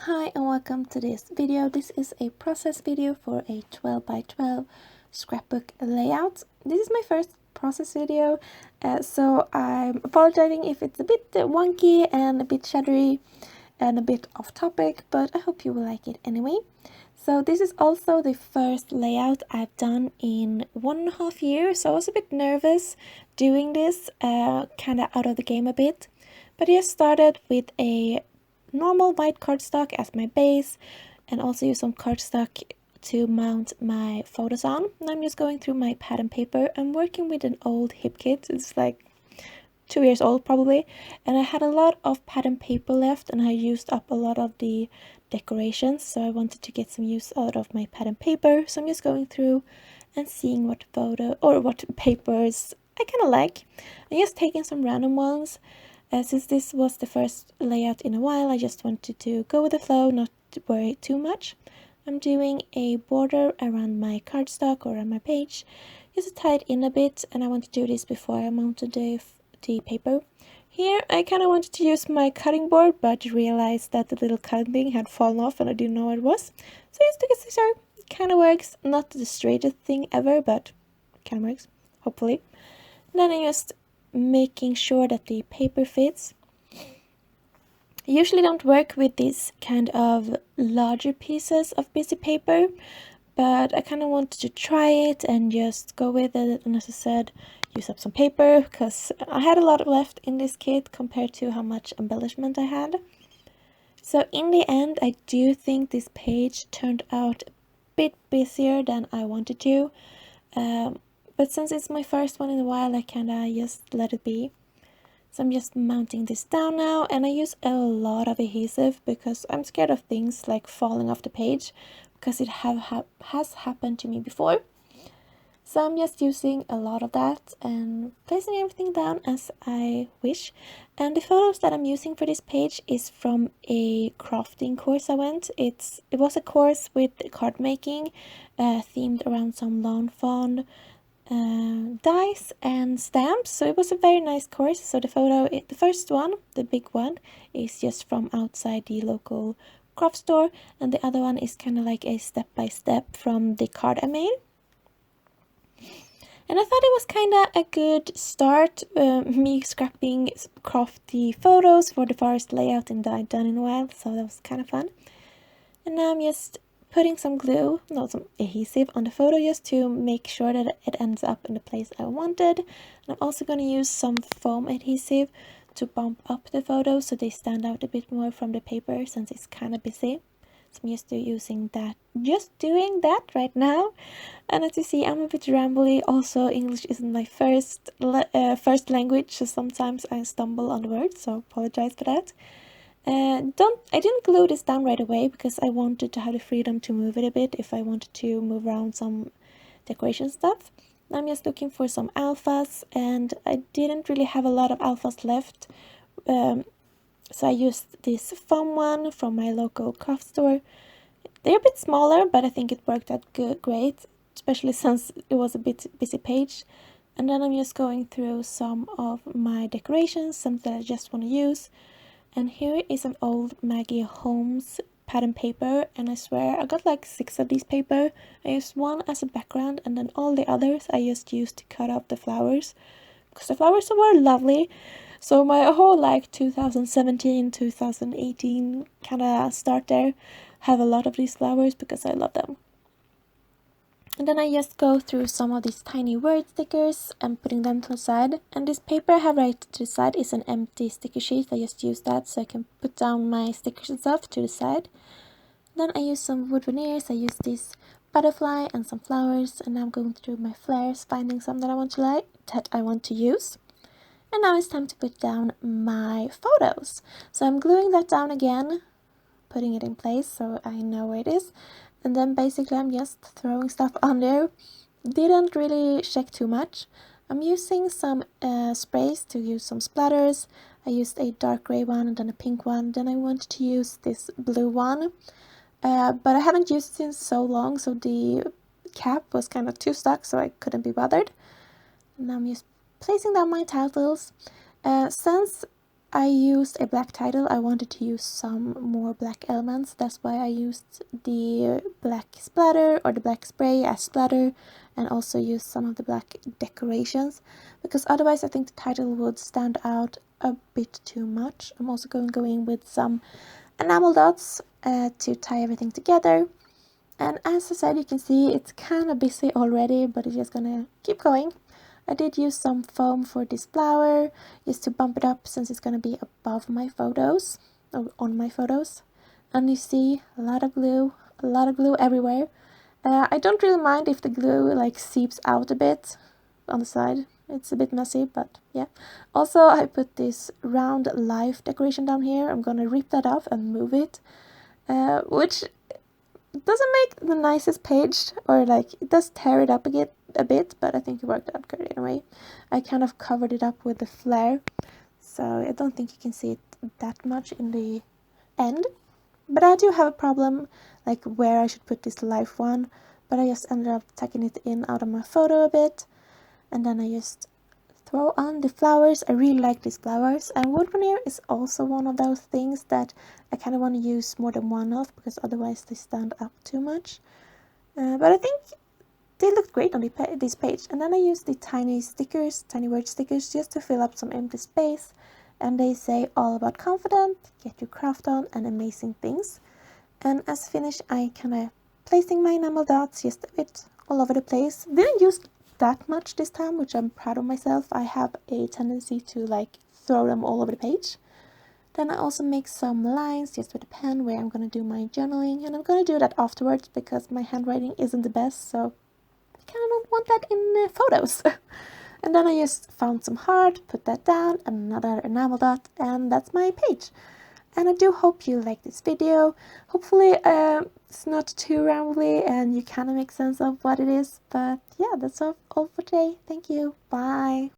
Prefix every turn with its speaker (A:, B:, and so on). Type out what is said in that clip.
A: Hi and welcome to this video. This is a process video for a 12 by 12 scrapbook layout. This is my first process video, so I'm apologizing if it's a bit wonky and a bit shuddery and a bit off topic, but I hope you will like it anyway. So this is also the first layout I've done in 1.5 years, so I was a bit nervous doing this, kind of out of the game a bit. But I started with a normal white cardstock as my base, and also use some cardstock to mount my photos on. And I'm just going through my pattern paper. I'm working with an old hip kit. It's like 2 years old probably, and I had a lot of pattern paper left and I used up a lot of the decorations, so I wanted to get some use out of my pattern paper. So I'm just going through and seeing what photo or what papers I kind of like. I'm just taking some random ones. Since this was the first layout in a while, I just wanted to go with the flow, not to worry too much. I'm doing a border around my cardstock or around my page, just to tie it in a bit, and I want to do this before I mounted the paper. Here I kind of wanted to use my cutting board, but realized that the little cutting thing had fallen off and I didn't know what it was. So I just took a scissor. It kind of works. Not the straightest thing ever, but it kind of works, hopefully. And then I just making sure that the paper fits. I usually don't work with these kind of larger pieces of busy paper, but I kind of wanted to try it and just go with it, and as I said, use up some paper because I had a lot left in this kit compared to how much embellishment I had. So in the end, I do think this page turned out a bit busier than I wanted to. But since it's my first one in a while, I kind of just let it be. So I'm just mounting this down now, and I use a lot of adhesive because I'm scared of things like falling off the page, because it has happened to me before. So I'm just using a lot of that and placing everything down as I wish. And the photos that I'm using for this page is from a crafting course I went. It was a course with card making, themed around some lawn fawn, dies and stamps, so it was a very nice course. So the first one, the big one, is just from outside the local craft store, and the other one is kind of like a step-by-step from the card I made. And I thought it was kind of a good start, me scrapping crafty photos for the first layout and I'd done in a while, so that was kind of fun. And now I'm just putting some glue, not some adhesive, on the photo just to make sure that it ends up in the place I wanted. And I'm also going to use some foam adhesive to bump up the photos so they stand out a bit more from the paper since it's kind of busy. So I'm just doing that right now. And as you see, I'm a bit rambly. Also, English isn't my first language, so sometimes I stumble on the words, so apologize for that. I didn't glue this down right away because I wanted to have the freedom to move it a bit if I wanted to move around some decoration stuff. I'm just looking for some alphas, and I didn't really have a lot of alphas left, so I used this foam one from my local craft store. They're a bit smaller, but I think it worked out great, especially since it was a bit busy page. And then I'm just going through some of my decorations, some that I just want to use. And here is an old Maggie Holmes pattern paper, and I swear I got like 6 of these paper. I used one as a background, and then all the others I just used to cut out the flowers, because the flowers were lovely. So my whole like 2017, 2018 kind of start there have a lot of these flowers because I love them. And then I just go through some of these tiny word stickers and putting them to the side. And this paper I have right to the side is an empty sticker sheet. I just use that so I can put down my stickers and stuff to the side. Then I use some wood veneers. I use this butterfly and some flowers. And now I'm going through my flares, finding some that I want to use. And now it's time to put down my photos. So I'm gluing that down again, putting it in place so I know where it is. And then basically I'm just throwing stuff on there. Didn't really check too much. I'm using some sprays to use some splatters. I used a dark gray one and then a pink one. Then I wanted to use this blue one. But I haven't used it in so long, so the cap was kind of too stuck, so I couldn't be bothered. And now I'm just placing down my titles. Since I used a black title. I wanted to use some more black elements. That's why I used the black splatter or the black spray as splatter, and also used some of the black decorations, because otherwise I think the title would stand out a bit too much. I'm also going to go in with some enamel dots to tie everything together. And as I said, you can see it's kind of busy already, but it's just gonna keep going. I did use some foam for this flower, just to bump it up since it's gonna be above my photos, or on my photos. And you see a lot of glue everywhere. I don't really mind if the glue like seeps out a bit on the side. It's a bit messy, but yeah. Also, I put this round life decoration down here. I'm gonna rip that off and move it, which doesn't make the nicest page, or like it does tear it up a bit, but I think it worked out good anyway. I kind of covered it up with the flare, so I don't think you can see it that much in the end. But I do have a problem like where I should put this life one, but I just ended up tucking it in out of my photo a bit, and then I just throw on the flowers. I really like these flowers, and wood veneer is also one of those things that I kind of want to use more than one of, because otherwise they stand up too much. But I think they looked great on this page. And then I used the tiny stickers, tiny word stickers, just to fill up some empty space. And they say all about confident, get your craft on, and amazing things. And as finished, I kind of placing my enamel dots just a bit all over the place. Didn't use that much this time, which I'm proud of myself. I have a tendency to like throw them all over the page. Then I also make some lines just with a pen where I'm gonna do my journaling, and I'm gonna do that afterwards because my handwriting isn't the best, so I kind of don't want that in photos. And then I just found some heart, put that down, another enamel dot, and that's my page. And I do hope you like this video. Hopefully it's not too rambly and you kind of make sense of what it is. But yeah, that's all for today. Thank you. Bye.